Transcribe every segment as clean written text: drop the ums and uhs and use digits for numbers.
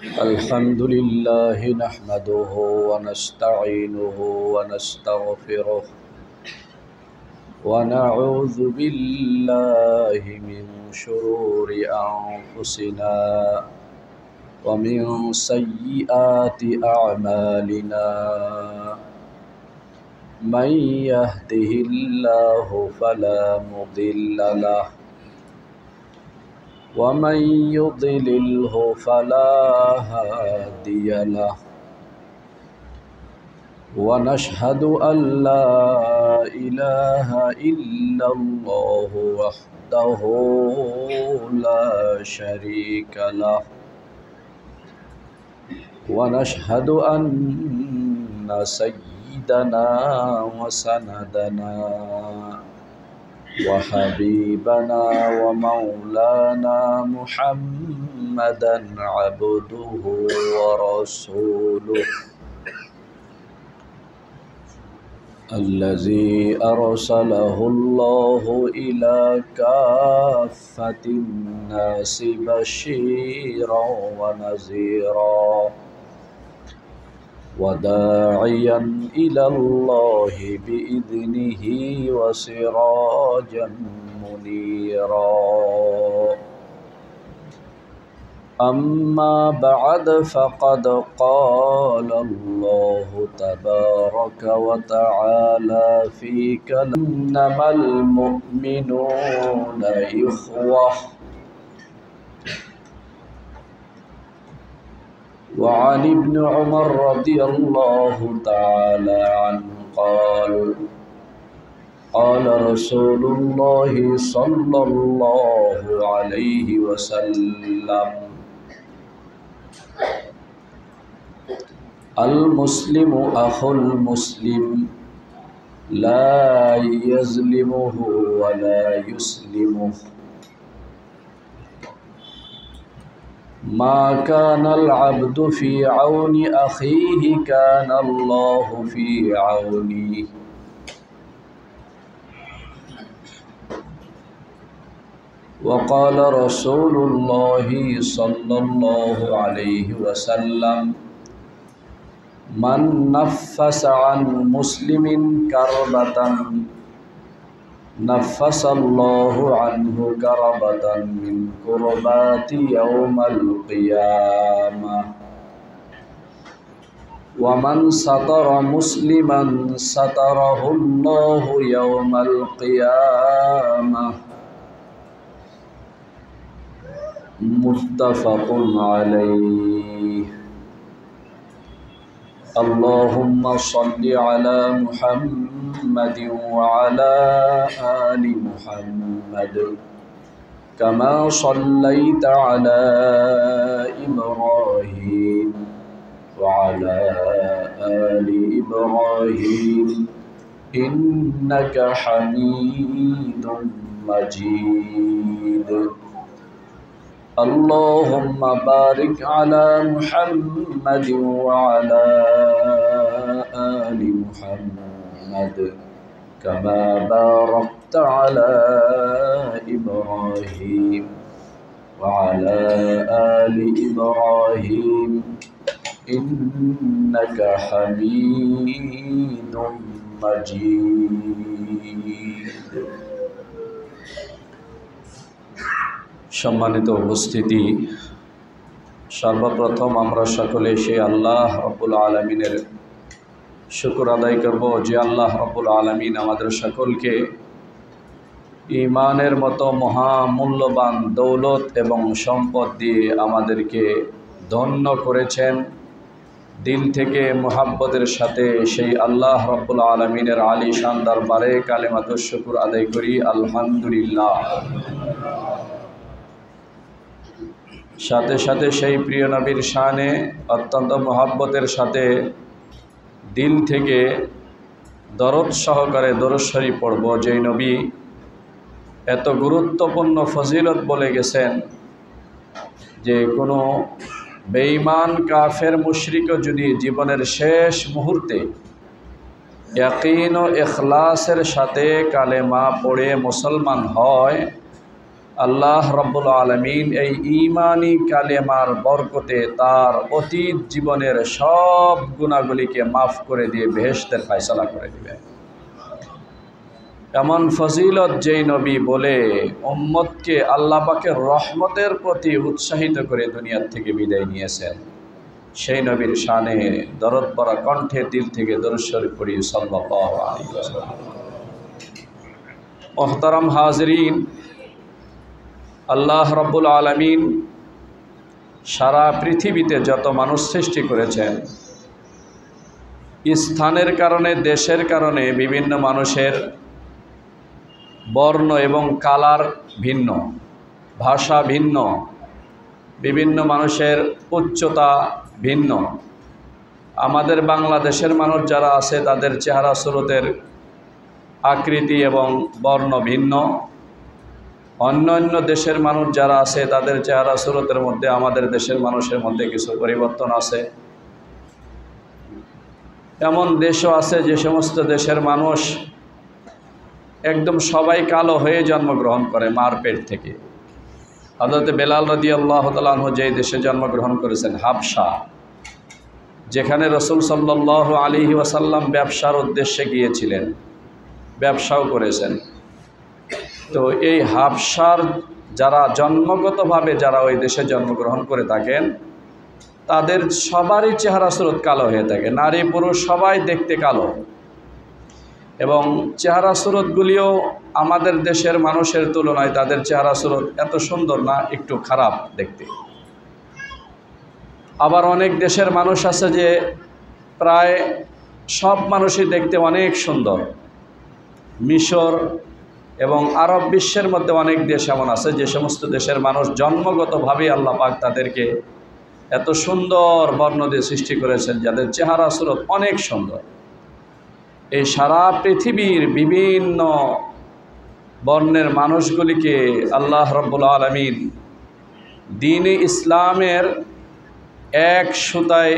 الحمد لله نحمده ونستعينه ونستغفره ونعوذ بالله من شرور أنفسنا ومن سيئات أعمالنا من يهده الله فلا مضل له ومن يضلله فلا هادي له ونشهد أن لا إله إلا الله وحده لا شريك له ونشهد أن سيدنا وسندنا وحبيبنا ومولانا محمدا عبده ورسوله الذي أرسله الله إلى كافة الناس بشيرا ونذيرا وداعيا إلى الله بإذنه وسراجا منيرا أما بعد فقد قال الله تبارك وتعالى في كلامه إنما المؤمنون إخوة وعن ابن عمر رضي الله تعالى عنه قال قال رسول الله صلى الله عليه وسلم المسلم أخو المسلم لا يظلمه ولا يسلمه ما كان العبد في عون أخيه كان الله في عونه وقال رسول الله صلى الله عليه وسلم من نفس عن مسلم كربة نفس الله عنه كربة من كربات يوم القيامة ومن ستر مسلما ستره الله يوم القيامة متفق عليه اللهم صل على محمد وعلى آل محمد كما صليت على إبراهيم وعلى آل إبراهيم إنك حميد مجيد اللهم بارك على محمد وعلى آل محمد كما باركت على إبراهيم وعلى آل إبراهيم إنك حميد مجيد সম্মানিত উপস্থিতি সর্বপ্রথম আমরা সকলে সেই আল্লাহ রাব্বুল আলামিনের শুকর আদায় করব যে আল্লাহ রাব্বুল আলামিন আমাদের সকলকে ঈমানের মতো মহামূল্যবান দৌলত এবং সম্পদ দিয়ে আমাদেরকে ধন্য করেছেন। দিল থেকে মুহাব্বতের সাথে সেই আল্লাহ রাব্বুল আলামিনের আলিশান দরবারে কালিমাতুশ শুকর আদায় করি আলহামদুলিল্লাহ। সাথে সাথে সেই প্রিয় নবীর শানে অত্যন্ত মহব্বতের সাথে দিল থেকে দরদ সহকারে দরুদ শরীফ পড়ব। যেই নবী এত গুরুত্বপূর্ণ ফজিলত বলে গেছেন যে কোনো বেঈমান কাফের মুশরিকও যদি জীবনের শেষ মুহূর্তে ইয়াকিন ও ইখলাসের সাথে কালেমা পড়ে মুসলমান হয় আল্লাহ রাব্বুল আলামিন এই ঈমানি কালেমার বরকতে তার অতীত জীবনের সব গুনাহগুলিকে মাফ করে দিয়ে বেহেশতের ফয়সালা করে দিবেন। এমন ফজিলত যেই নবী বলে উম্মতকে আল্লাহ পাকের রহমতের প্রতি উৎসাহিত করে দুনিয়ার থেকে বিদায় নিয়েছেন, সেই নবীর শানে দরদ ভরা কণ্ঠে দিল থেকে দরুদ শরীফ পড়ি সাল্লাল্লাহু আলাইহি ওয়াসাল্লাম। মুহতারাম হাজরিন, আল্লাহ রাব্বুল আলামিন সারা পৃথিবীতে যত মানুষ সৃষ্টি করেছেন, স্থানের কারণে, দেশের কারণে বিভিন্ন মানুষের বর্ণ এবং কালার ভিন্ন, ভাষা ভিন্ন, বিভিন্ন মানুষের উচ্চতা ভিন্ন। আমাদের বাংলাদেশের মানুষ যারা আছে তাদের চেহারা সুরতের আকৃতি এবং বর্ণ ভিন্ন। অন্য অন্য দেশের মানুষ যারা আছে তাদের চেহারা সুরতের মধ্যে আমাদের দেশের মানুষের মধ্যে কিছু পরিবর্তন আছে। এমন দেশও আছে যে সমস্ত দেশের মানুষ একদম সবাই কালো হয়ে জন্মগ্রহণ করে মার পেট থেকে। হযরত বেলাল রাদিয়াল্লাহু তাআলা আনহু যেই দেশে জন্মগ্রহণ করেছেন, হাবশা, যেখানে রাসূল সাল্লাল্লাহু আলাইহি ওয়াসাল্লাম ব্যবসার উদ্দেশ্যে গিয়েছিলেন, ব্যবসাও করেছেন। তো এই হাবশার যারা জন্মগতভাবে যারা ওই দেশে জন্মগ্রহণ করে থাকেন, তাদের সবারই চেহারা সুরত কালো হয়ে থাকে, নারী পুরুষ সবাই দেখতে কালো, এবং চেহারা সুরতগুলিও আমাদের দেশের মানুষের তুলনায় তাদের চেহারা সুরত এত সুন্দর না, একটু খারাপ দেখতে। আবার অনেক দেশের মানুষ আছে যে প্রায় সব মানুষই দেখতে অনেক সুন্দর। মিশর এবং আরব বিশ্বের মধ্যে অনেক দেশ এমন আছে যে সমস্ত দেশের মানুষ জন্মগতভাবেই আল্লাহ পাক তাদেরকে এত সুন্দর বর্ণ দিয়ে সৃষ্টি করেছেন, যাদের চেহারা সুরত অনেক সুন্দর। এই সারা পৃথিবীর বিভিন্ন বর্ণের মানুষগুলিকে আল্লাহ রাব্বুল আলামিন দ্বীন-ই ইসলামের এক সুতায়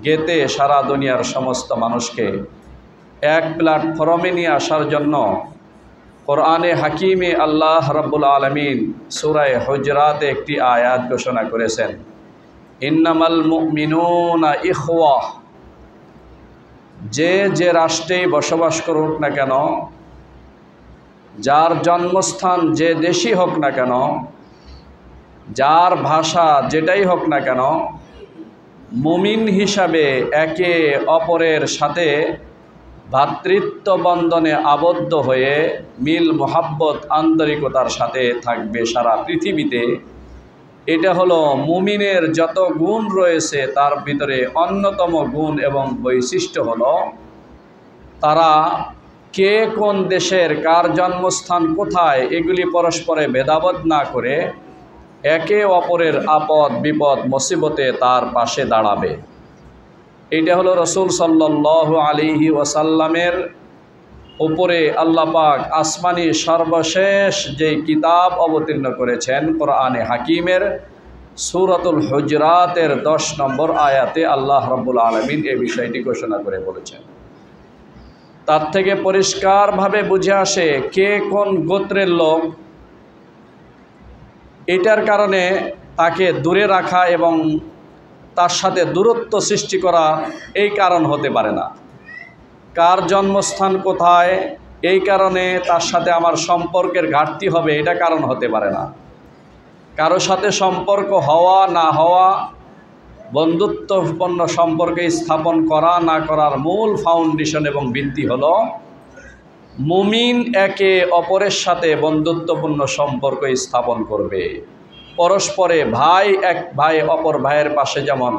গেঁথে সারা দুনিয়ার সমস্ত মানুষকে এক প্ল্যাটফর্মে নিয়ে আসার জন্য কোরআনে হাকিমে আল্লাহ রাব্বুল আলামিন সূরা হুজরাতে একটি আয়াত ঘোষণা করেছেন, ইন্নামাল মুমিনুনা ইখওয়াহ। যে যে রাষ্ট্রেই বসবাস করুক না কেন, যার জন্মস্থান যে দেশই হোক না কেন, যার ভাষা যেটাই হোক না কেন, মুমিন হিসাবে একে অপরের সাথে ভ্রাতৃত্ব বন্ধনে আবদ্ধ হয়ে মিল মোহাব্বত আন্তরিকতার সাথে থাকবে সারা পৃথিবীতে। এটা হলো মুমিনের যত গুণ রয়েছে তার ভিতরে অন্যতম গুণ এবং বৈশিষ্ট্য হলো তারা কে কোন দেশের, কার জন্মস্থান কোথায়, এগুলি পরস্পরে ভেদাভেদ না করে একে অপরের আপদ বিপদ মুসিবতে তার পাশে দাঁড়াবে। এটা হলো রাসূল সাল্লাল্লাহু আলাইহি ওয়াসাল্লামের উপরে আল্লাহ পাক আসমানি সর্বশেষ যেই কিতাব অবতীর্ণ করেছেন, কোরআনে হাকিমের সূরাতুল হুজরাতের 10 নম্বর আয়াতে আল্লাহ রাব্বুল আলামিন এই বিষয়টি ঘোষণা করে বলেছেন। তার থেকে পরিষ্কারভাবে বুঝে আসে কে কোন গোত্রের লোক। এটার কারণে তাকে দূরে রাখা এবং তার সাথে দূরত্ব সৃষ্টি করা এই কারণ হতে পারে না। কার জন্মস্থান কোথায় এই কারণে তার সাথে আমার সম্পর্কের ঘাটতি হবে এটা কারণ হতে পারে না। কারো সাথে সম্পর্ক হওয়া না হওয়া, বন্ধুত্বপূর্ণ সম্পর্কে স্থাপন করা না করার মূল ফাউন্ডেশন এবং ভিত্তি হলো মুমিন একে অপরের সাথে বন্ধুত্বপূর্ণ সম্পর্ক স্থাপন করবে। পরস্পরে ভাই এক ভাই অপর ভাইয়ের পাশে যেমন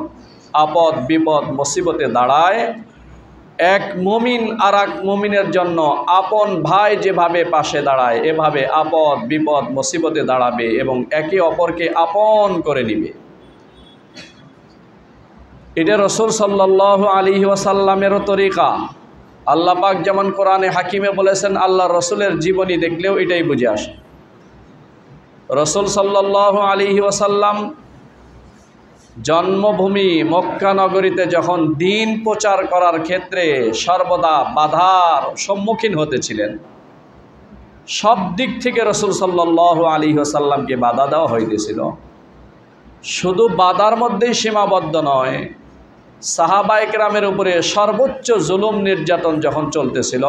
আপদ বিপদ মুসিবতে দাঁড়ায়, এক মুমিন আর এক মুমিনের জন্য আপন ভাই যেভাবে পাশে দাঁড়ায় এভাবে আপদ বিপদ মুসিবতে দাঁড়াবে এবং একে অপরকে আপন করে নিবে। এটা রাসূল সাল্লাল্লাহু আলাইহি ওয়াসাল্লামেরও তরিকা। আল্লাহ পাক যেমন কোরআনে হাকিমে বলেছেন, আল্লাহ রসুলের জীবনী দেখলেও এটাই বুঝে আসে। রাসূল সাল্লাল্লাহু আলাইহি ওয়াসাল্লাম জন্মভূমি মক্কা নগরীতে যখন দ্বীন প্রচার করার ক্ষেত্রে সর্বদা বাধার সম্মুখীন হতেছিলেন, সব দিক থেকে রাসূল সাল্লাল্লাহু আলাইহি ওয়াসাল্লামকে বাধা দেওয়া হইতেছিল। শুধু বাধার মধ্যেই সীমাবদ্ধ নয়, সাহাবায়ে কেরামের উপরে সর্বোচ্চ জুলুম নির্যাতন যখন চলতেছিল,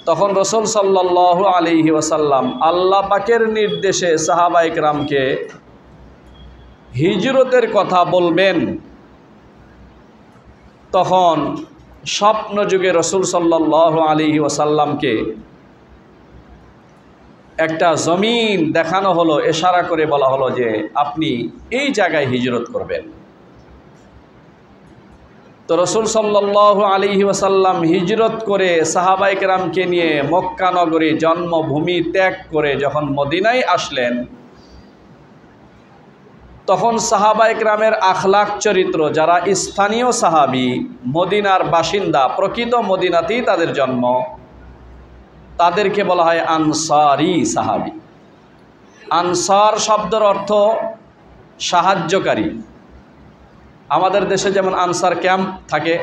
তখন রাসূল সাল্লাল্লাহু আলাইহি ওয়াসাল্লাম আল্লাহ পাকের নির্দেশে সাহাবায়ে কেরামকে হিজরতের কথা বলবেন। তখন স্বপ্ন যুগে রাসূল সাল্লাল্লাহু আলাইহি ওয়াসাল্লামকে একটা জমিন দেখানো হলো, ইশারা করে বলা হলো যে আপনি এই জায়গায় হিজরত করবেন। তো রাসূল সাল্লাল্লাহু আলাইহি ওয়াসাল্লাম হিজরত করে সাহাবায়ে কেরামকে নিয়ে মক্কা নগরী জন্মভূমি ত্যাগ করে যখন মদিনায় আসলেন, তখন সাহাবায়ে কেরামের আখলাক চরিত্র, যারা স্থানীয় সাহাবী, মদিনার বাসিন্দা, প্রকৃত মদিনাতেই তাদের জন্ম, তাদেরকে বলা হয় আনসারি সাহাবী। আনসার শব্দের অর্থ সাহায্যকারী। আমাদের দেশে যেমন আনসার ক্যাম্প থাকে,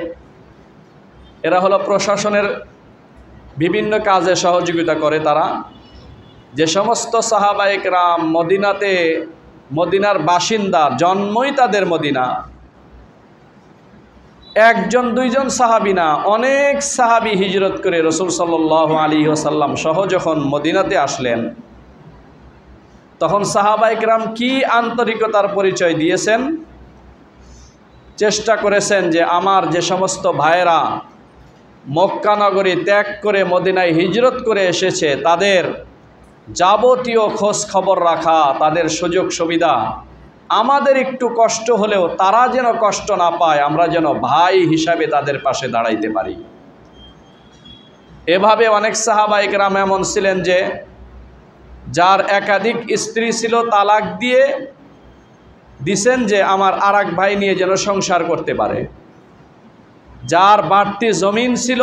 এরা হলো প্রশাসনের বিভিন্ন কাজে সহযোগিতা করে। তারা যে সমস্ত সাহাবায়ে কেরাম মদিনার বাসিন্দা, জন্মই তাদের মদিনা, একজন দুইজন সাহাবী না, অনেক সাহাবী হিজরত করে রাসূল সাল্লাল্লাহু আলাইহি ওয়াসাল্লাম সহ যখন মদিনাতে আসলেন, তখন সাহাবায়ে কেরাম কি আন্তরিকতার পরিচয় দিয়েছেন, চেষ্টা করেছেন যে আমার যে সমস্ত ভাইয়েরা মক্কা নগরী ত্যাগ করে মদিনায় হিজরত করে এসেছে, তাদের যাবতীয় খোঁজ খবর রাখা, তাদের সুযোগ সুবিধা, আমাদের একটু কষ্ট হলেও তারা যেন কষ্ট না পায়, আমরা যেন ভাই হিসাবে তাদের পাশে দাঁড়াইতে পারি। এভাবে অনেক সাহাবায়ে কেরাম এমন ছিলেন যে যার একাধিক স্ত্রী ছিল, তালাক দিয়ে দিছেন যে আমার আরেক ভাই নিয়ে যেন সংসার করতে পারে। যার বাড়তি জমিন ছিল,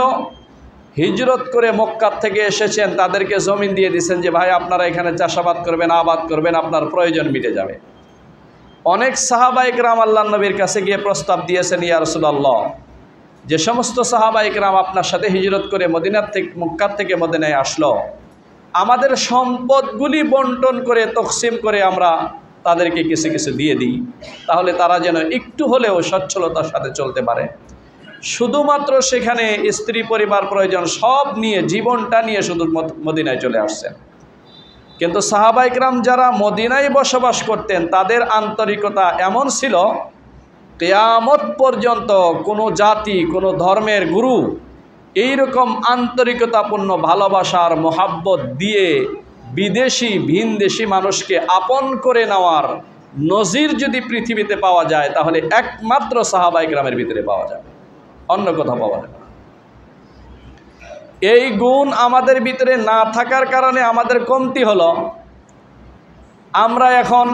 হিজরত করে মক্কা থেকে এসেছেন, তাদেরকে জমিন দিয়ে দিছেন যে ভাই আপনারা এখানে চাষাবাদ করবেন, আবাদ করবেন, আপনার প্রয়োজন মিটে যাবে। অনেক সাহাবায়ে কেরাম আল্লাহর নবীর কাছে গিয়ে প্রস্তাব দিয়েছেন, ইয়া রাসূলুল্লাহ, যে সমস্ত সাহাবায়ে কেরাম আপনার সাথে হিজরত করে মক্কা থেকে মদিনায় আসলো, আমাদের সম্পদগুলি বন্টন করে তকসিম করে আমরা তাদেরকে কিছু কিছু দিয়ে দিই, তাহলে তারা যেন একটু হলেও সচ্ছলতার সাথে চলতে পারে। শুধুমাত্র সেখানে স্ত্রী পরিবার প্রয়োজন সব নিয়ে, জীবনটা নিয়ে শুধু মদিনায় চলে আসছেন। কিন্তু সাহাবায়ে কেরাম যারা মদিনায় বসবাস করতেন, তাদের আন্তরিকতা এমন ছিল, কিয়ামত পর্যন্ত কোনো জাতি, কোনো ধর্মের গুরু এইরকম আন্তরিকতাপূর্ণ ভালোবাসার মোহাব্বত দিয়ে বিদেশি ভিনদেশি মানুষকে আপন করে নেওয়ার নজির যদি পৃথিবীতে পাওয়া যায়, তাহলে একমাত্র সাহাবায়ে কেরামের ভিতরে পাওয়া যাবে, অন্য কোথাও পাওয়া যাবে না। এই গুণ আমাদের ভিতরে না থাকার কারণে আমাদের কমতি হলো, আমরা এখন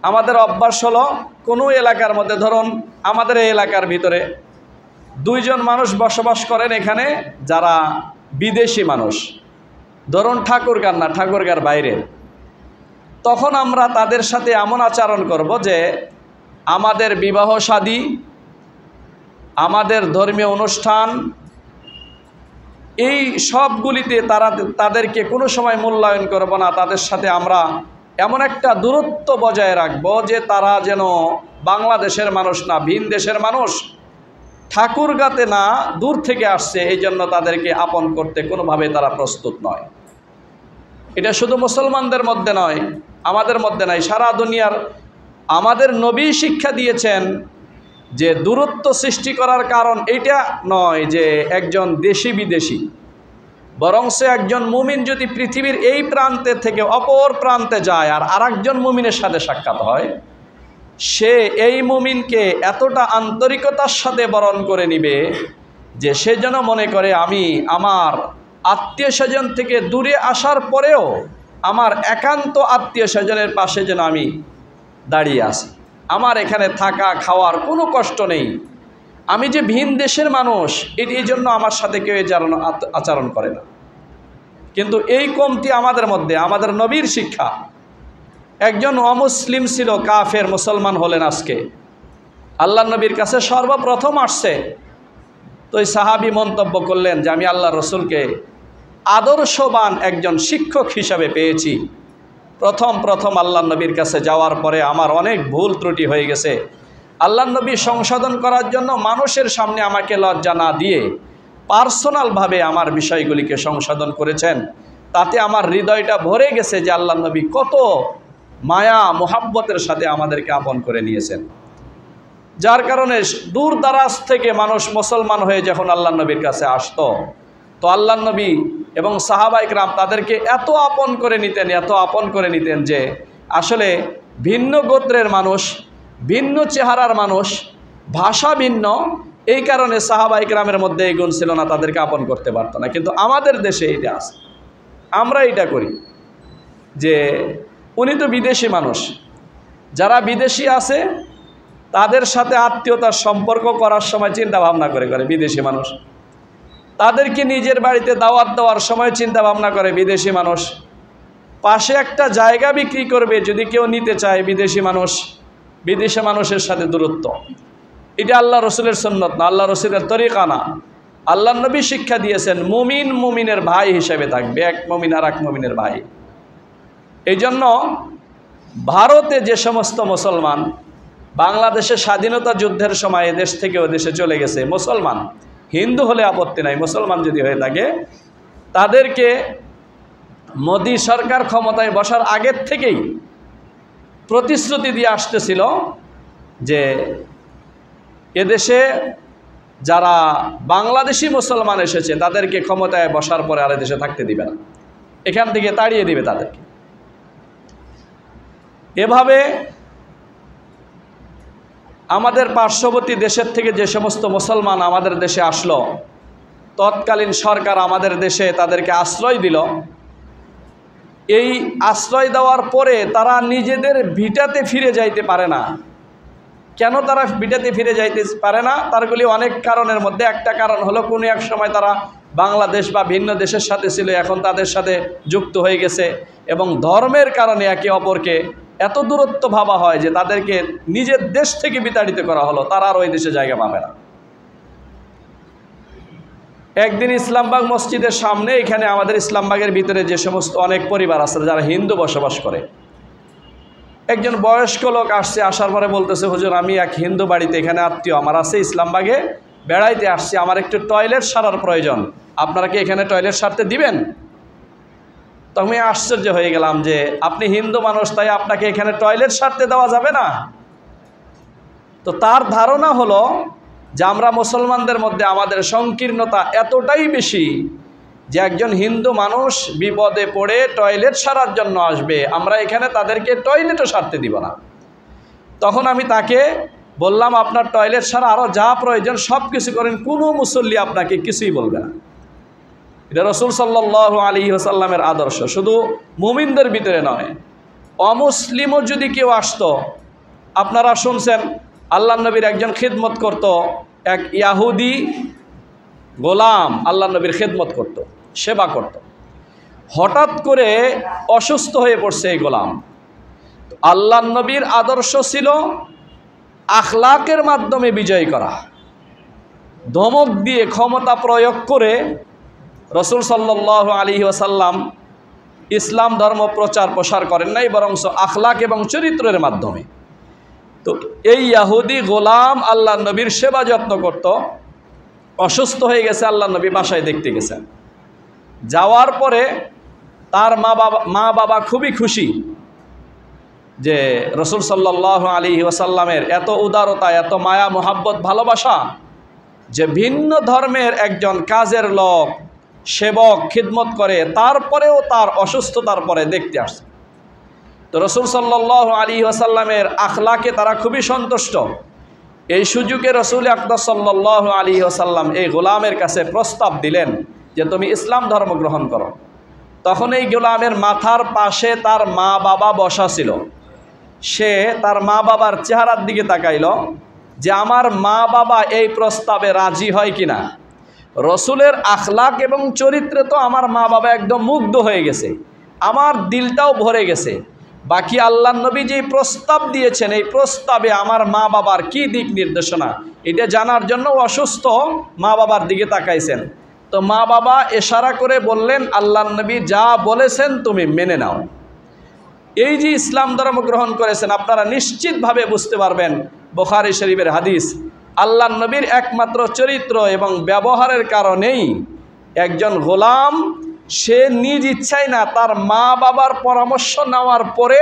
আমাদের অভ্যাস হলো কোনো এলাকার মধ্যে, ধরুন আমাদের এই এলাকার ভিতরে দুইজন মানুষ বসবাস করেন এখানে, যারা বিদেশি মানুষ, ধরুন ঠাকুরগাঁর না, ঠাকুরগাঁর বাইরে, তখন আমরা তাদের সাথে এমন আচরণ করব যে আমাদের বিবাহ শাদী, আমাদের ধর্মীয় অনুষ্ঠান, এই সবগুলিতে তাদেরকে কোনো সময় মূল্যায়ন করব না। তাদের সাথে আমরা এমন একটা দূরত্ব বজায় রাখব যে তারা যেন বাংলাদেশের মানুষ না, ভিন দেশের মানুষ, ঠাকুরগাঁতে না, দূর থেকে আসছে, এই জন্য তাদেরকে আপন করতে কোনোভাবে তারা প্রস্তুত নয়। এটা শুধু মুসলমানদের মধ্যে নয়, আমাদের মধ্যে নয়, সারা দুনিয়ার। আমাদের নবী শিক্ষা দিয়েছেন যে দূরত্ব সৃষ্টি করার কারণ এইটা নয় যে একজন দেশি বিদেশি, বরং সে একজন মুমিন যদি পৃথিবীর এই প্রান্তে থেকে অপর প্রান্তে যায় আর আরেকজন মুমিনের সাথে সাক্ষাৎ হয়, সে এই মুমিনকে এতটা আন্তরিকতার সাথে বরণ করে নিবে যে সে যেন মনে করে আমি আমার আত্মীয় স্বজন থেকে দূরে আসার পরেও আমার একান্ত আত্মীয় স্বজনের পাশে যেন আমি দাঁড়িয়ে আছি, আমার এখানে থাকা খাওয়ার কোনো কষ্ট নেই, আমি যে ভিন দেশের মানুষ, এই জন্য আমার সাথে কেউ আচরণ করে না। কিন্তু এই কমতি আমাদের মধ্যে। আমাদের নবীর শিক্ষা, একজন অমুসলিম ছিল, কাফের, মুসলমান হলেন আজকে, আল্লাহ নবীর কাছে সর্বপ্রথম আসছে, তো ওই সাহাবী মন্তব্য করলেন যে আমি আল্লাহ রসুলকে আদর্শবান একজন শিক্ষক হিসাবে পেয়েছি। প্রথম আল্লাহ নবীর কাছে যাওয়ার পরে আমার অনেক ভুল ত্রুটি হয়ে গেছে। আল্লাহ নবী সংশোধন করার জন্য মানুষের সামনে আমাকে লজ্জা না দিয়ে পার্সোনালভাবে আমার বিষয়গুলিকে সংশোধন করেছেন। তাতে আমার হৃদয়টা ভরে গেছে যে আল্লাহ নবী কত মায়া মোহাব্বতের সাথে আমাদেরকে আপন করে নিয়েছেন। যার কারণে দূর দারাজ থেকে মানুষ মুসলমান হয়ে যখন আল্লাহ নবীর কাছে আসতো, তো আল্লাহ নবী এবং সাহাবা ইকরাম তাদেরকে এত আপন করে নিতেন যে আসলে ভিন্ন গোত্রের মানুষ, ভিন্ন চেহারার মানুষ, ভাষা ভিন্ন, এই কারণে সাহাবা ইকরামের মধ্যে এই গুণ ছিল না, তাদেরকে আপন করতে পারতো না। কিন্তু আমাদের দেশে এটা আছে, আমরা এটা করি যে উনি তো বিদেশি মানুষ, যারা বিদেশি আছে তাদের সাথে আত্মীয়তার সম্পর্ক করার সময় চিন্তা ভাবনা করে বিদেশি মানুষ, তাদেরকে নিজের বাড়িতে দাওয়াত দেওয়ার সময় চিন্তা ভাবনা করে বিদেশি মানুষ, পাশে একটা জায়গা বিক্রি করবে যদি কেউ নিতে চায় বিদেশি মানুষের সাথে দূরত্ব। এটা আল্লাহ রসুলের সুন্নত না, আল্লাহ রসুলের তরিকা না। আল্লাহ নবী শিক্ষা দিয়েছেন মুমিনের ভাই হিসেবে থাকবে, এক মুমিন আর এক মুমিনের ভাই। এই জন্য ভারতে যে সমস্ত মুসলমান বাংলাদেশে স্বাধীনতা যুদ্ধের সময় এদেশ থেকে ও দেশে চলে গেছে, মুসলমান, হিন্দু হলে আপত্তি নাই, মুসলমান যদি হয়ে থাকে, তাদেরকে মোদী সরকার ক্ষমতায় বসার আগের থেকেই প্রতিশ্রুতি দিয়ে আসতেছিল যে এদেশে যারা বাংলাদেশি মুসলমান এসেছে তাদেরকে ক্ষমতায় বসার পরে আর দেশে থাকতে দিবে না, এখান থেকে তাড়িয়ে দিবে তাদেরকে। এভাবে আমাদের পার্শ্ববর্তী দেশের থেকে যে সমস্ত মুসলমান আমাদের দেশে আসলো, তৎকালীন সরকার আমাদের দেশে তাদেরকে আশ্রয় দিল। এই আশ্রয় দেওয়ার পরে তারা নিজেদের ভিটাতে ফিরে যাইতে পারে না। কেন তারা ভিটাতে ফিরে যাইতে পারে না? তারগুলি অনেক কারণের মধ্যে একটা কারণ হলো কোনো এক সময় তারা বাংলাদেশ বা ভিন্ন দেশের সাথে ছিল, এখন তাদের সাথে যুক্ত হয়ে গেছে, এবং ধর্মের কারণে একে অপরকে এত দূরত্ব ভাবা হয় যে তাদেরকে নিজের দেশ থেকে বিতাড়িত করা হলো, তারা আর ওই দেশে জায়গা পাবে না। একদিন ইসলামবাগ মসজিদের সামনে, এখানে আমাদের ইসলামবাগের ভিতরে যে সমস্ত অনেক পরিবার আছে যারা হিন্দু বসবাস করে, একজন বয়স্ক লোক আসছে, আসার পরে বলতেছে, হুজুর আমি এক হিন্দু বাড়িতে, এখানে আত্মীয় আমার আছে, ইসলামবাগে বেড়াইতে আসছি, আমার একটু টয়লেট সারার প্রয়োজন, আপনারা কি এখানে টয়লেট সারতে দিবেন? তো আমি আশ্চর্য হয়ে গেলাম যে আপনি হিন্দু মানুষ, তাই আপনাকে এখানে টয়লেট সারতে দেওয়া যাবে না? তো তার ধারণা হলো যে আমরা মুসলমানদের মধ্যে আমাদের সংকীর্ণতা এতটাই বেশি যে একজন হিন্দু মানুষ বিপদে পড়ে টয়লেট সারার জন্য আসবে, আমরা এখানে তাদেরকে টয়লেটও সারতে দিব না। তখন আমি তাকে বললাম, আপনার টয়লেট সারা আরও যা প্রয়োজন সব কিছু করেন, কোনো মুসল্লি আপনাকে কিছুই বলবে না। এটা রাসূল সাল্লাল্লাহু আলাইহি ওয়াসাল্লামের আদর্শ, শুধু মুমিনদের ভিতরে নয়, অমুসলিমও যদি কেউ আসতো। আপনারা শুনছেন আল্লাহ নবীর একজন খিদমত করত, এক ইয়াহুদি গোলাম আল্লাহ নবীর খিদমত করত, সেবা করত। হঠাৎ করে অসুস্থ হয়ে পড়ছে এই গোলাম। আল্লাহ নবীর আদর্শ ছিল আখলাকের মাধ্যমে বিজয় করা, ধমক দিয়ে ক্ষমতা প্রয়োগ করে রাসূল সাল্লাল্লাহু আলাইহি ওয়াসাল্লাম ইসলাম ধর্ম প্রচার প্রসার করেন নাই, বরং আখলাক এবং চরিত্রের মাধ্যমে। তো এই ইহুদি গোলাম আল্লাহ নবীর সেবা যত্ন করত, অসুস্থ হয়ে গেছে, আল্লাহ নবী বাসায় দেখতে গেছেন। যাওয়ার পরে তার মা বাবা খুবই খুশি যে রাসূল সাল্লাল্লাহু আলাইহি ওয়াসাল্লামের এত উদারতা, এত মায়া মোহাব্বত ভালোবাসা, যে ভিন্ন ধর্মের একজন কাজের লোক সেবক খিদমত করে, তারপরেও তার অসুস্থতার পরে দেখতে আসছে। তো রাসূল সাল্লাল্লাহু আলাইহি ওয়াসাল্লামের আখলাকে তারা খুবই সন্তুষ্ট। এই সুযোগে রাসূল আকরাম সাল্লাল্লাহু আলাইহি ওয়াসাল্লাম এই গোলামের কাছে প্রস্তাব দিলেন যে তুমি ইসলাম ধর্ম গ্রহণ করো। তখন এই গোলামের মাথার পাশে তার মা বাবা বসা ছিল। সে তার মা বাবার চেহারার দিকে তাকাইল যে আমার মা বাবা এই প্রস্তাবে রাজি হয় কিনা। রসুলের আখলাক এবং চরিত্রে তো আমার মা বাবা একদম মুগ্ধ হয়ে গেছে, আমার দিলটাও ভরে গেছে। বাকি আল্লাহ নবী যে প্রস্তাব দিয়েছেন, এই প্রস্তাবে আমার মা বাবার কি দিক নির্দেশনা, এটা জানার জন্য অসুস্থ মা বাবার দিকে তাকাইছেন। তো মা বাবা ইশারা করে বললেন, আল্লাহর নবী যা বলেছেন তুমি মেনে নাও। এই যে ইসলাম ধর্ম গ্রহণ করেছেন, আপনারা নিশ্চিতভাবে বুঝতে পারবেন বুখারী শরীফের হাদিস, আল্লাহর নবীর একমাত্র চরিত্র এবং ব্যবহারের কারণেই একজন গোলাম সে নিজ ইচ্ছাই না, তার মা বাবার পরামর্শ নেওয়ার পরে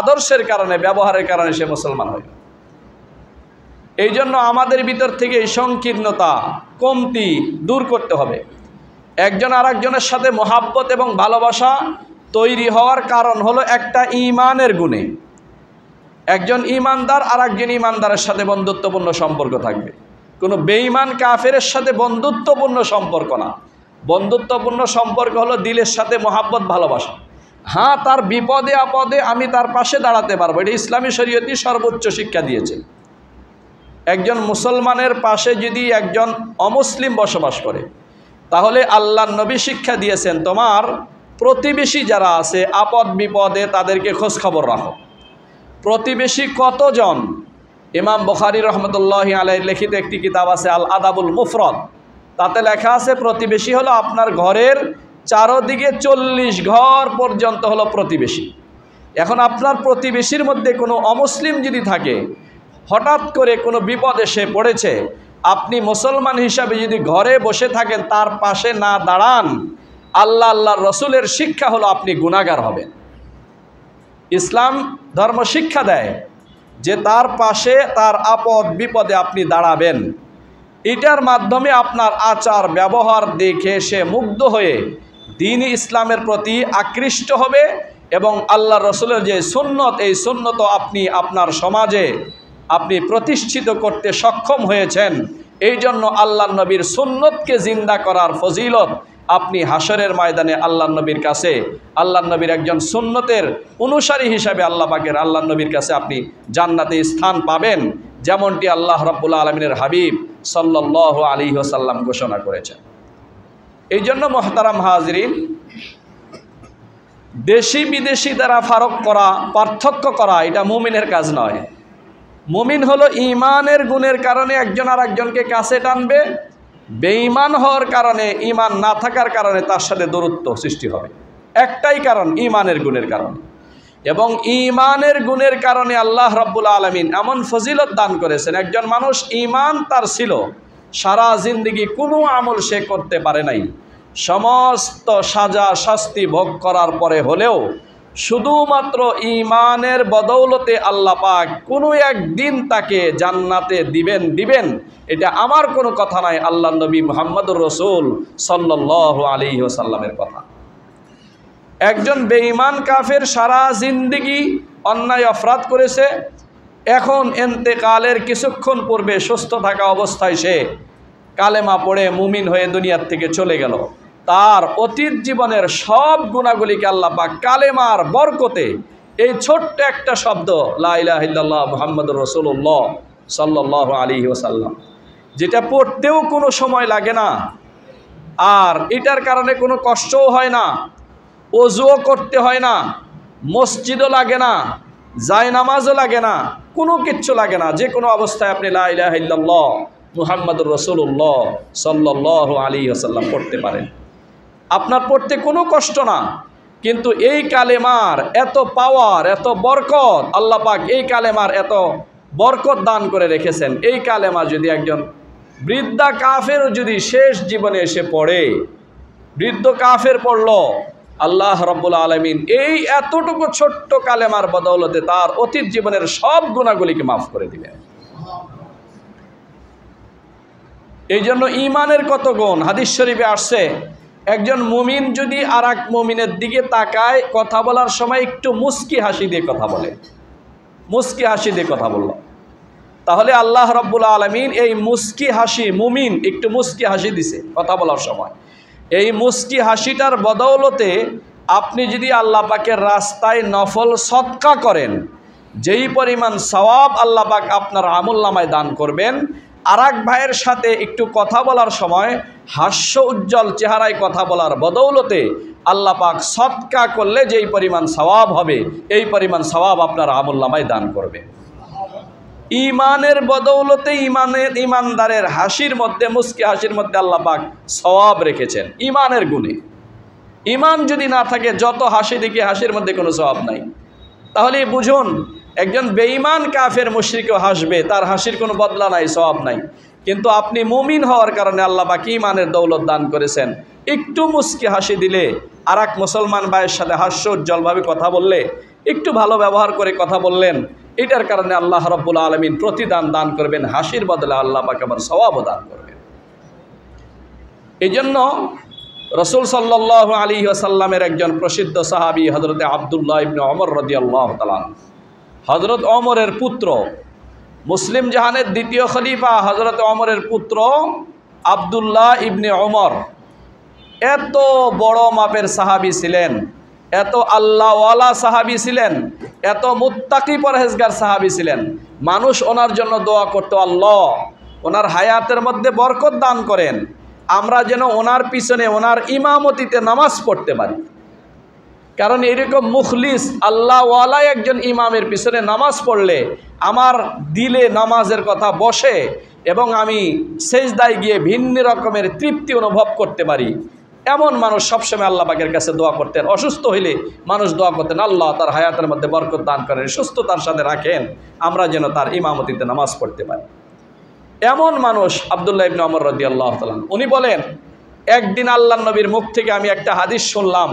আদর্শের কারণে, ব্যবহারের কারণে সে মুসলমান হয়। এই জন্য আমাদের ভিতর থেকে এই সংকীর্ণতা, কমতি দূর করতে হবে। একজন আরেকজনের সাথে মহাব্বত এবং ভালোবাসা তৈরি হওয়ার কারণ হলো একটা ঈমানের গুণে। একজন ঈমানদার আরেকজন ঈমানদারের সাথে বন্ধুত্বপূর্ণ সম্পর্ক থাকবে। কোনো বেঈমান কাফেরের সাথে বন্ধুত্বপূর্ণ সম্পর্ক না। বন্ধুত্বপূর্ণ সম্পর্ক হলো দিলের সাথে মহাব্বত, ভালোবাসা। হ্যাঁ, তার বিপদে আপদে আমি তার পাশে দাঁড়াতে পারবো, এটা ইসলামী শরীয়তই সর্বোচ্চ শিক্ষা দিয়েছে। একজন মুসলমানের পাশে যদি একজন অমুসলিম বসবাস করে, তাহলে আল্লাহর নবী শিক্ষা দিয়েছেন তোমার প্রতিবেশী যারা আছে আপদ বিপদে তাদেরকে খোঁজ খবর রাখো। প্রতিবেশী কতজন? ইমাম বুখারী রহমতুল্লাহি আলাইহি লিখিত একটি কিতাব আছে আল আদাবুল মুফরদ, তাতে লেখা আছে প্রতিবেশী হলো আপনার ঘরের চারদিকে 40 ঘর পর্যন্ত হলো প্রতিবেশী। এখন আপনার প্রতিবেশীর মধ্যে কোনো অমুসলিম যদি থাকে, হঠাৎ করে কোনো বিপদ এসে পড়েছে, আপনি মুসলমান হিসাবে যদি ঘরে বসে থাকেন, তার পাশে না দাঁড়ান, আল্লাহর রসুলের শিক্ষা হলো আপনি গুনাহগার হবেন। ইসলাম ধর্ম শিক্ষা দেয় যে তার পাশে তার আপদ বিপদে আপনি দাঁড়াবেন। এটার মাধ্যমে আপনার আচার ব্যবহার দেখে সে মুগ্ধ হয়ে দ্বীন-ই ইসলামের প্রতি আকৃষ্ট হবে এবং আল্লাহ রসুলের যে সুন্নত, এই সুন্নত আপনি আপনার সমাজে আপনি প্রতিষ্ঠিত করতে সক্ষম হয়েছেন। এই জন্য আল্লাহ নবীর সুন্নতকে জিন্দা করার ফজিলত আপনি হাসরের ময়দানে আল্লাহ নবীর কাছে, আল্লাহ নবীর একজন সুন্নতের অনুসারী হিসাবে আল্লাহ নবীর কাছে আপনি জান্নাতে স্থান পাবেন, যেমনটি আল্লাহ রাব্বুল আলামিনের হাবিব সাল্লাল্লাহু আলাইহি ওয়াসাল্লাম ঘোষণা করেছেন। এই জন্য মুহতারাম হাজরিন, দেশি বিদেশি দ্বারা ফারক করা, পার্থক্য করা এটা মুমিনের কাজ নয়। মুমিন হলো ঈমানের গুণের কারণে একজন আর একজনকে কাছে টানবে, বেঈমান হওয়ার কারণে, ঈমান না থাকার কারণে তার সাথে দূরত্ব সৃষ্টি হবে। একটাই কারণ, ঈমানের গুণের কারণে। এবং ঈমানের গুণের কারণে আল্লাহ রাব্বুল আলামিন এমন ফজিলত দান করেছেন, একজন মানুষ ঈমান তার ছিল, সারা জিন্দেগি কোনো আমল সে করতে পারে নাই, সমস্ত সাজা শাস্তি ভোগ করার পরে হলেও শুধুমাত্র ঈমানের বদৌলতে আল্লাহ পাক কোনো একদিন তাকে জান্নাতে দিবেন, এটা আমার কোনো কথা নয়, আল্লাহ নবী মুহাম্মদুর রাসূল সাল্লাল্লাহু আলাইহি ওয়াসাল্লামের কথা। একজন বেঈমান কাফের সারা জিন্দেগি অন্যায় অপরাধ করেছে, এখন ইন্তেকালের কিছুক্ষণ পূর্বে সুস্থ থাকা অবস্থায় সে কালেমা পড়ে মুমিন হয়ে দুনিয়ার থেকে চলে গেল। তার অতীত জীবনের সব গুনাহগুলিকে আল্লাহ পাক কালেমার বরকতে, এই ছোট্ট একটা শব্দ লা ইলাহা ইল্লাল্লাহ মুহাম্মাদুর রাসূলুল্লাহ সাল্লাল্লাহু আলাইহি ওয়াসাল্লাম, যেটা পড়তেও কোনো সময় লাগে না, আর এটার কারণে কোনো কষ্টও হয় না, ওযুও করতে হয় না, মসজিদও লাগে না, জায়নামাজও লাগে না, কোনো কিচ্ছু লাগে না, যে কোনো অবস্থায় আপনি লা ইলাহা ইল্লাল্লাহ মুহাম্মাদুর রাসূলুল্লাহ সাল্লাল্লাহু আলাইহি ওয়াসাল্লাম পড়তে পারেন। আপনার পড়তে কোনো কষ্ট না, কিন্তু এই কালেমার এত পাওয়ার, এত বরকত, আল্লাহ পাক এই কালেমার এত বরকত দান করে রেখেছেন। এই কালেমা যদি একজন বৃদ্ধা কাফের যদি শেষ জীবনে এসে পড়ে, বৃদ্ধ কাফের পড়ল, আল্লাহ রাব্বুল আলামিন এই এতটুকু ছোট্ট কালেমার বদৌলতে তার অতীত জীবনের সব গুনাহগুলিকে মাফ করে দিবেন। এই জন্য ঈমানের কত গুণ হাদিস শরীফে আসছে, একজন মুমিন যদি আর এক মুমিনের দিকে তাকায়, কথা বলার সময় একটু মুস্কি হাসি দিয়ে কথা বলে, মুস্কি হাসি দিয়ে কথা বলল, তাহলে আল্লাহ রাব্বুল আলামিন এই মুস্কি হাসি, মুমিন একটু মুস্কি হাসি দিছে কথা বলার সময়, এই মুস্কি হাসিটার বদৌলতে আপনি যদি আল্লাহ পাকের রাস্তায় নফল সদকা করেন, যেই পরিমাণ সওয়াব আল্লাহ পাক আপনার আমলনামায় দান করবেন, আর এক ভাইয়ের সাথে একটু কথা বলার সময় হাস্য উজ্জ্বল চেহারায় কথা বলার বদৌলতে আল্লাহ পাক সদকা করলে যেই পরিমাণ সওয়াব হবে, এই পরিমাণ সওয়াব আপনার আমলনামায় দান করবে। ইমানের বদৌলতে ইমানদারের হাসির মধ্যে, মুস্কি হাসির মধ্যে আল্লাহ পাক সওয়াব রেখেছেন ইমানের গুণে। ইমান যদি না থাকে, যত হাসি দেখি হাসির মধ্যে কোনো সওয়াব নাই। তাহলে বুঝুন, একজন বেঈমান কাফের মুশরিকও হাসবে, তার হাসির কোনো বদলা নাই, সওয়াব নাই। কিন্তু আপনি মুমিন হওয়ার কারণে আল্লাহ পাক ইমানের দৌলত দান করেছেন। একটু মুস্কি হাসি দিলে, আর এক মুসলমান ভাইয়ের সাথে হাস্যোজ্জ্বলভাবে কথা বললে, একটু ভালো ব্যবহার করে কথা বললেন, এটার কারণে আল্লাহ রাব্বুল আলামিন প্রতিদান দান করবেন, হাসির বদলে আল্লাহ পাক আবার সওয়াবও দান করবেন। এই জন্য রসুল সাল্লাল্লাহু আলাইহি ওয়াসাল্লামের একজন প্রসিদ্ধ সাহাবী হযরতে আব্দুল্লাহ ইবনে ওমর রাদিয়াল্লাহু তাআলা, হযরত ওমরের পুত্র, মুসলিম জাহানের দ্বিতীয় খলিফা হযরত ওমরের পুত্র আব্দুল্লাহ ইবনে ওমর এত বড় মাপের সাহাবী ছিলেন, এত আল্লাহওয়ালা সাহাবী ছিলেন, এত মুত্তাকি পরহেজগার সাহাবী ছিলেন। মানুষ ওনার জন্য দোয়া করত, আল্লাহ ওনার হায়াতের মধ্যে বরকত দান করেন, আমরা যেন ওনার পিছনে ওনার ইমামতিতে নামাজ পড়তে পারি। কারণ এরকম মুখলিস আল্লাহওয়ালা একজন ইমামের পিছনে নামাজ পড়লে আমার দিলে নামাজের কথা বসে এবং আমি সেজদায় গিয়ে ভিন্ন রকমের তৃপ্তি অনুভব করতে পারি। এমন মানুষ সবসময় আল্লাহ পাকের কাছে দোয়া করতেন। অসুস্থ হইলে মানুষ দোয়া করতেন, আল্লাহ তার হায়াতের মধ্যে বরকত দান করেন, সুস্থতার সাথে রাখেন, আমরা যেন তার ইমামতিতে নামাজ পড়তে পারি। এমন মানুষ আব্দুল্লাহ ইবনে ওমর রাদিয়াল্লাহু তাআলা। উনি বলেন, একদিন আল্লাহর নবীর মুখ থেকে আমি একটা হাদিস শুনলাম।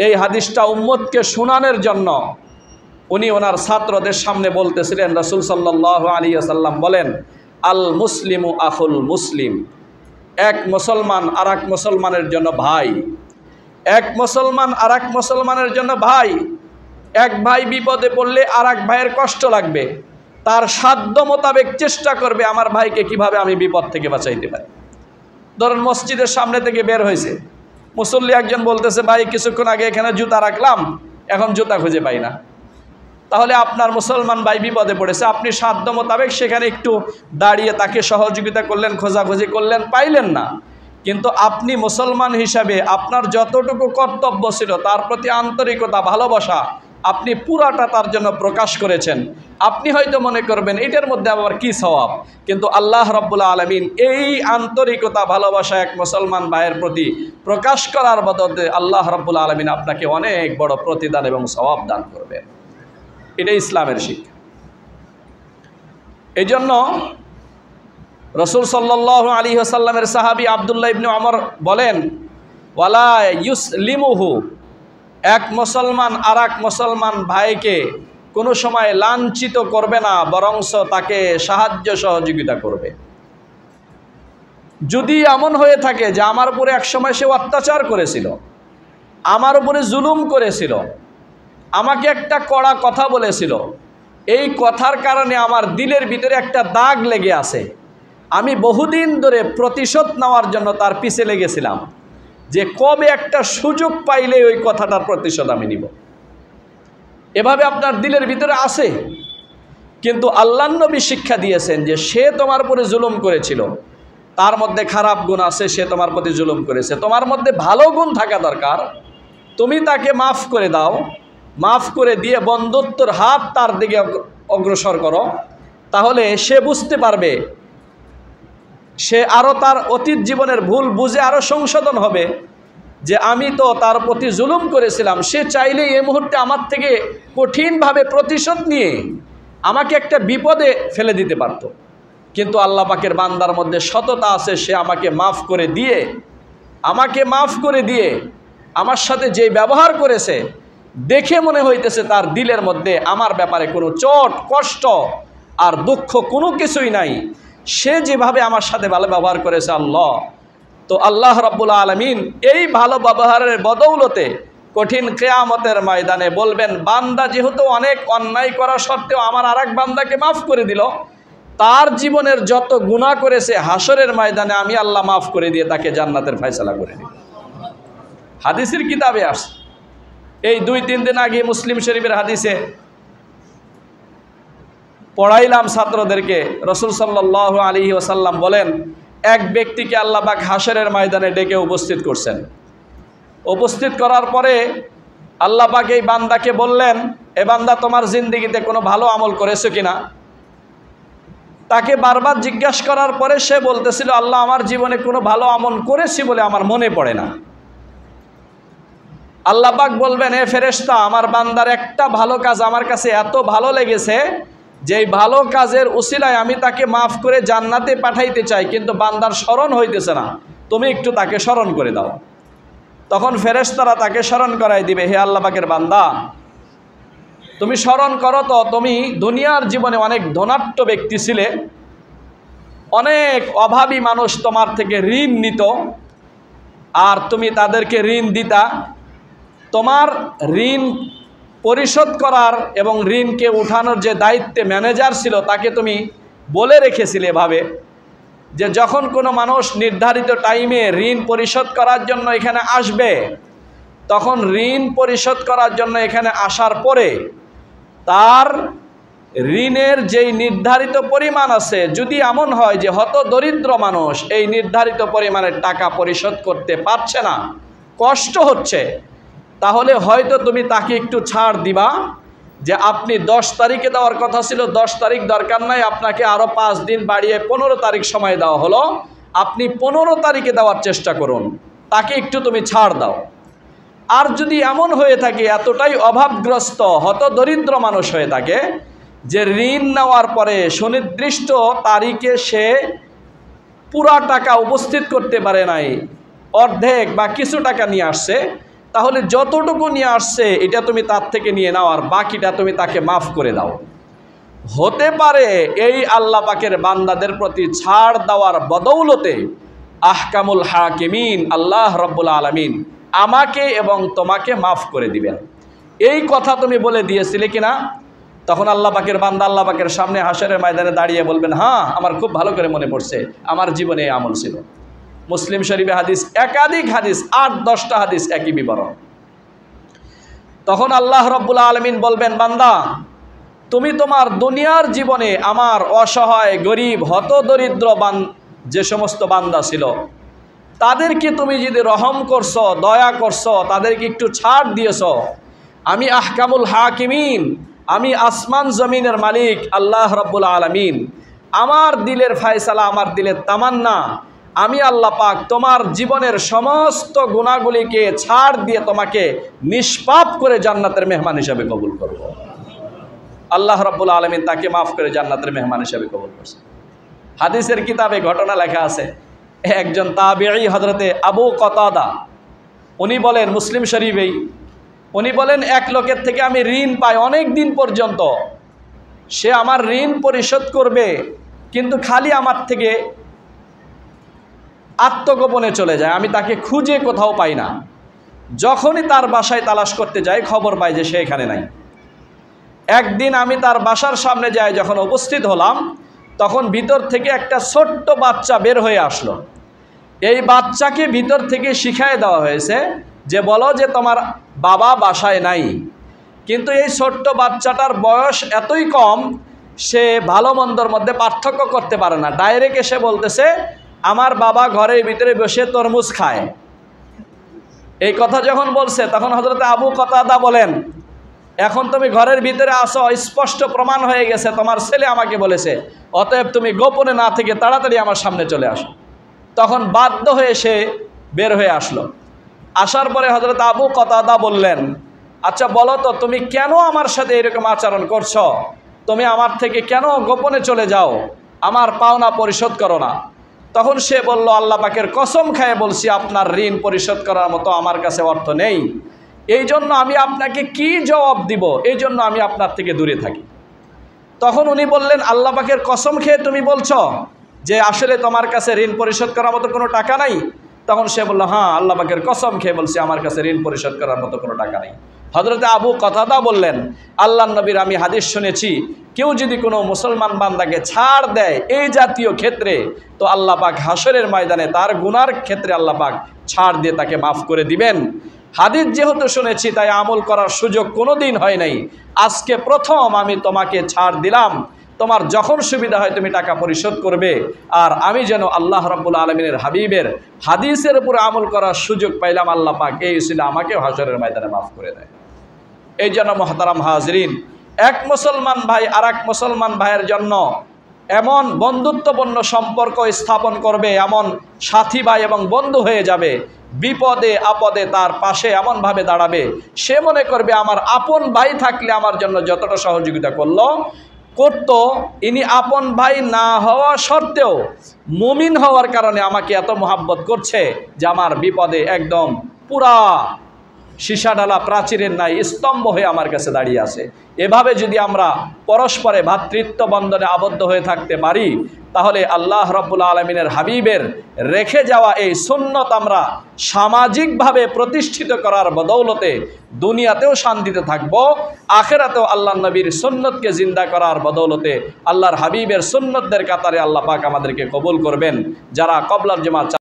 এই হাদিসটা উম্মতকে শোনানোর জন্য উনি ওনার ছাত্রদের সামনে বলতেছিলেন। রাসূল সাল্লাল্লাহু আলাইহি ওয়াসাল্লাম বলেন, আল মুসলিমু আখুল মুসলিম, এক মুসলমান আর এক মুসলমানের জন্য ভাই, এক মুসলমান আর এক মুসলমানের জন্য ভাই। এক ভাই বিপদে পড়লে আর এক ভাইয়ের কষ্ট লাগবে, তার সাধ্য মোতাবেক চেষ্টা করবে আমার ভাইকে কিভাবে আমি বিপদ থেকে বাঁচাইতে পারি। ধরুন মসজিদের সামনে থেকে বের হয়েছে, মুসল্লি একজন বলতেছে, ভাই কিছুক্ষণ আগে এখানে জুতা রাখলাম, এখন জুতা খুঁজে পাই না। তাহলে আপনার মুসলমান ভাই বিপদে পড়েছে, আপনি সাধ্য মোতাবেক সেখানে একটু দাঁড়িয়ে তাকে সহযোগিতা করলেন, খোঁজাখুঁজি করলেন, পাইলেন না। কিন্তু আপনি মুসলমান হিসাবে আপনার যতটুকু কর্তব্য ছিল তার প্রতি আন্তরিকতা, ভালোবাসা আপনি পুরাটা তার জন্য প্রকাশ করেছেন। আপনি হয়তো মনে করবেন এটার মধ্যে আবার কি সওয়াব, কিন্তু আল্লাহ রাব্বুল আলামিন এই আন্তরিকতা, ভালোবাসা এক মুসলমান ভাইয়ের প্রতি প্রকাশ করার বদলে আল্লাহ রাব্বুল আলামিন আপনাকে অনেক বড় প্রতিদান এবং সওয়াব দান করবেন। এটা ইসলামের শিক্ষা। এই জন্য রসুল সাল্লাল্লাহু আলাইহি ওয়াসাল্লামের সাহাবী আব্দুল্লাহ ইবনে ওমর বলেন, ওয়ালা ইউসলিমুহু, এক মুসলমান আর এক মুসলমান ভাইকে কোনো সময় লাঞ্ছিত করবে না, বরংস তাকে সাহায্য সহযোগিতা করবে। যদি এমন হয়ে থাকে যে আমার উপরে একসময় সে অত্যাচার করেছিল, আমার উপরে জুলুম করেছিল, আমাকে একটা কড়া কথা বলেছিল, এই কথার কারণে আমার দিলের ভিতরে একটা দাগ লেগে আছে, আমি বহুদিন ধরে প্রতিশোধ নেওয়ার জন্য তার পিছে লেগেছিলাম যে কবে একটা সুযোগ পাইলে ওই কথাটার প্রতিশোধ আমি নিব। এভাবে আপনার দিলের ভিতরে আছে, কিন্তু আল্লাহর নবী শিক্ষা দিয়েছেন যে সে তোমার উপরে জুলুম করেছিল, তার মধ্যে খারাপ গুণ আছে, সে তোমার প্রতি জুলুম করেছে, তোমার মধ্যে ভালো গুণ থাকা দরকার, তুমি তাকে মাফ করে দাও, মাফ করে দিয়ে বন্ধুত্বর হাত তার দিকে অগ্রসর করো, তাহলে সে বুঝতে পারবে, সে আরও তার অতীত জীবনের ভুল বুঝে আরও সংশোধন হবে যে আমি তো তার প্রতি জুলুম করেছিলাম, সে চাইলে এই মুহূর্তে আমার থেকে কঠিনভাবে প্রতিশোধ নিয়ে আমাকে একটা বিপদে ফেলে দিতে পারত, কিন্তু আল্লাহ পাকের বান্দার মধ্যে সততা আছে, সে আমাকে মাফ করে দিয়ে আমার সাথে যে ব্যবহার করেছে দেখে মনে হইতেছে তার দিলের মধ্যে আমার ব্যাপারে কোনো চোট, কষ্ট আর দুঃখ কোনো কিছুই নাই, সে যেভাবে আমার সাথে ভালো ব্যবহার করেছে আল্লাহ, তো আল্লাহ রাব্বুল আলামিন এই ভালো ব্যবহারের বদৌলতে কঠিন কিয়ামতের ময়দানে বলবেন, বান্দা যেহেতু অনেক অন্যায় করা সত্ত্বেও আমার আরেক বান্দাকে মাফ করে দিল, তার জীবনের যত গুনাহ করেছে হাসরের ময়দানে আমি আল্লাহ মাফ করে দিয়ে তাকে জান্নাতের ফয়সালা করে দিই। হাদিসের কিতাবে আসে। এই 2-3 দিন আগে মুসলিম শরীফের হাদিসে পড়াইলাম ছাত্রদেরকে, রসুল সাল্লাল্লাহু আলাইহি ওয়াসাল্লাম বলেন, এক ব্যক্তিকে আল্লাহ পাক হাসরের ময়দানে ডেকে উপস্থিত করছেন। উপস্থিত করার পরে আল্লাহ পাক এই বান্দাকে বললেন, এ বান্দা তোমার জিন্দেগিতে কোনো ভালো আমল করেছো কিনা? তাকে বারবার জিজ্ঞাসা করার পরে সে বলতেছিল, আল্লাহ আমার জীবনে কোনো ভালো আমল করেছি বলে আমার মনে পড়ে না। আল্লাহ পাক বলবেন, এ ফেরেশতা, আমার বান্দার একটা ভালো কাজ আমার কাছে এত ভালো লেগেছে যে এই ভালো কাজের উসিলায় আমি তাকে মাফ করে জান্নাতে পাঠাইতে চাই, কিন্তু বান্দার স্মরণ হইতেছে না, তুমি একটু তাকে স্মরণ করে দাও। তখন ফেরেশতারা তাকে স্মরণ করাই দিবে, হে আল্লাহ পাকের বান্দা, তুমি স্মরণ করো তো, তুমি দুনিয়ার জীবনে অনেক ধনাঢ্য ব্যক্তি ছিলে, অনেক অভাবী মানুষ তোমার থেকে ঋণ নিত আর তুমি তাদেরকে ঋণ দিতা। তোমার ঋণ পরিশোধ করার এবং ঋণকে উঠানোর যে দায়িত্বে ম্যানেজার ছিল তাকে তুমি বলে রেখেছিলে এভাবে যে যখন কোনো মানুষ নির্ধারিত টাইমে ঋণ পরিশোধ করার জন্য এখানে আসবে, তখন ঋণ পরিশোধ করার জন্য এখানে আসার পরে তার ঋণের যেই নির্ধারিত পরিমাণ আছে, যদি এমন হয় যে হত দরিদ্র মানুষ এই নির্ধারিত পরিমাণের টাকা পরিশোধ করতে পারছে না, কষ্ট হচ্ছে, তাহলে হয়তো তুমি তাকে একটু ছাড় দিবা যে আপনি 10 তারিখে দেওয়ার কথা ছিল, 10 তারিখ দরকার নাই, আপনাকে আরও 5 দিন বাড়িয়ে 15 তারিখ সময় দেওয়া হলো, আপনি 15 তারিখে দেওয়ার চেষ্টা করুন, তাকে একটু তুমি ছাড় দাও। আর যদি এমন হয়ে থাকে এতটাই অভাবগ্রস্ত হত দরিদ্র মানুষ হয়ে থাকে যে ঋণ নেওয়ার পরে সুনির্দিষ্ট তারিখে সে পুরা টাকা উপস্থিত করতে পারে নাই, অর্ধেক বা কিছু টাকা নিয়ে আসছে, তাহলে যতটুকু নিয়ে আসছে এটা তুমি তার থেকে নিয়ে নাও আর বাকিটা তুমি তাকে মাফ করে দাও। হতে পারে এই আল্লাহ পাকের বান্দাদের প্রতি ছাড় দেওয়ার বদৌলতে আহকামুল হাকিমিন আল্লাহ রাব্বুল আলামিন আমাকে এবং তোমাকে মাফ করে দিবেন। এই কথা তুমি বলে দিয়েছিলে কিনা? তখন আল্লাহ পাকের বান্দা আল্লাহ পাকের সামনে হাশরের ময়দানে দাঁড়িয়ে বলবেন, হ্যাঁ, আমার খুব ভালো করে মনে পড়ছে, আমার জীবনে এই আমল ছিল। মুসলিম শরীফে হাদিস, একাধিক হাদিস, 8-10টা হাদিস একই বিবরণ। তখন আল্লাহ রাব্বুল আলামিন বলবেন, বান্দা, তুমি তোমার দুনিয়ার জীবনে আমার অসহায় গরিব হত দরিদ্র যে সমস্ত বান্দা ছিল তাদেরকে তুমি যদি রহম করছো, দয়া করছো, তাদেরকে একটু ছাড় দিয়েছো, আমি আহকামুল হাকিমিন, আমি আসমান জমিনের মালিক আল্লাহ রাব্বুল আলামিন, আমার দিলের ফয়সালা, আমার দিলের তামান্না, আমি আল্লাহ পাক তোমার জীবনের সমস্ত গুনাহগুলিকে ছাড় দিয়ে তোমাকে নিষ্পাপ করে জান্নাতের মেহমান হিসাবে কবুল করব। আল্লাহ রাব্বুল আলামিন তাকে মাফ করে জান্নাতের মেহমান হিসাবে কবুল করছে। হাদিসের কিতাবে ঘটনা লেখা আছে, একজন তাবিঈ হযরতে আবু কতাদা, উনি বলেন, মুসলিম শরীফেই উনি বলেন, এক লোকের থেকে আমি ঋণ পাই অনেক দিন পর্যন্ত, সে আমার ঋণ পরিশোধ করবে কিন্তু খালি আমার থেকে আত্মগোপনে চলে যায়, আমি তাকে খুঁজে কোথাও পাই না। যখনই তার বাসায় তালাশ করতে যাই খবর পাই যে সে এখানে নাই। একদিন আমি তার বাসার সামনে যাই, যখন উপস্থিত হলাম তখন ভিতর থেকে একটা ছোট্ট বাচ্চা বের হয়ে আসলো। এই বাচ্চাকে ভিতর থেকে শিখায় দেওয়া হয়েছে যে বলো যে তোমার বাবা বাসায় নাই, কিন্তু এই ছোট্ট বাচ্চাটার বয়স এতই কম, সে ভালো মন্দর মধ্যে পার্থক্য করতে পারে না। ডাইরেক্ট এসে বলতেছে, আমার বাবা ঘরের ভিতরে বসে তরমুজ খায়। এই কথা যখন বলছে তখন হযরত আবু কতাদা বলেন, এখন তুমি ঘরের ভিতরে আসো, স্পষ্ট প্রমাণ হয়ে গেছে তোমার ছেলে আমাকে বলেছে, অতএব তুমি গোপনে না থেকে তাড়াতাড়ি আমার সামনে চলে আসো। তখন বাধ্য হয়ে সে বের হয়ে আসলো। আসার পরে হযরত আবু কতাদা বললেন, আচ্ছা বলো তো, তুমি কেন আমার সাথে এরকম আচরণ করছো? তুমি আমার থেকে কেন গোপনে চলে যাও, আমার পাওনা পরিশোধ করো না? তখন সে বলল, আল্লাহ পাকের কসম খায় বলছি, আপনার ঋণ পরিশোধ করার মতো আমার কাছে অর্থ নেই, এই জন্য আমি আপনাকে কি জবাব দিব, এই জন্য আমি আপনার থেকে দূরে থাকি। তখন উনি বললেন, আল্লাহ পাকের কসম খেয়ে তুমি বলছো যে আসলে তোমার কাছে ঋণ পরিশোধ করার মতো কোনো টাকা নাই? তখন সে বলল, হ্যাঁ, আল্লাহ পাকের কসম খেয়ে বলছি, আমার কাছে ঋণ পরিশোধ করার মতো কোনো টাকা নেই। হযরতে আবু কতাদা বললেন, আল্লাহর নবীর আমি হাদিস শুনেছি, কেউ যদি কোনো মুসলমান বান্দাকে ছাড় দেয় এই জাতীয় ক্ষেত্রে, তো আল্লাহ পাক হাশরের ময়দানে তার গুনার ক্ষেত্রে আল্লাহ পাক ছাড় দিয়ে তাকে মাফ করে দিবেন। হাদিস যেহেতু শুনেছি তাই আমল করার সুযোগ কোনো দিন হয় নাই, আজকে প্রথম আমি তোমাকে ছাড় দিলাম, তোমার যখন সুবিধা হয় তুমি টাকা পরিশোধ করবে। আর আমি যেন আল্লাহ রাব্বুল আলামিনের হাবিবের হাদিসের উপরে আমল করার সুযোগ পাইলাম, আল্লাহ পাক এই উসিলা আমাকেও হাশরের ময়দানে মাফ করে দেয়। এই জন্য মুহতারাম হাজরিন, এক মুসলমান ভাই আর এক মুসলমান ভাইয়ের জন্য এমন বন্ধুত্বপূর্ণ সম্পর্ক স্থাপন করবে, এমন সাথী ভাই এবং বন্ধু হয়ে যাবে, বিপদে আপদে তার পাশে এমনভাবে দাঁড়াবে, সে মনে করবে আমার আপন ভাই থাকলে আমার জন্য যতটা সহযোগিতা করতো, ইনি আপন ভাই না হওয়া সত্ত্বেও মুমিন হওয়ার কারণে আমাকে এত মহাব্বত করছে যে আমার বিপদে একদম পুরা সীসাডালা প্রাচীরের নাই স্তম্ভ হয়ে আমার কাছে দাঁড়িয়ে আছে। এভাবে যদি আমরা পরস্পরে ভ্রাতৃত্ব বন্ধনে আবদ্ধ হয়ে থাকতে পারি, তাহলে আল্লাহ রাব্বুল আলামিনের হাবিবের রেখে যাওয়া এই সুন্নত আমরা সামাজিকভাবে প্রতিষ্ঠিত করার বদৌলতে দুনিয়াতেও শান্তিতে থাকব, আখেরাতেও আল্লাহ নবীর সুন্নতকে জিন্দা করার বদৌলতে আল্লাহর হাবিবের সুন্নতদের কাতারে আল্লাহ পাক আমাদেরকে কবুল করবেন। যারা কবলার জমা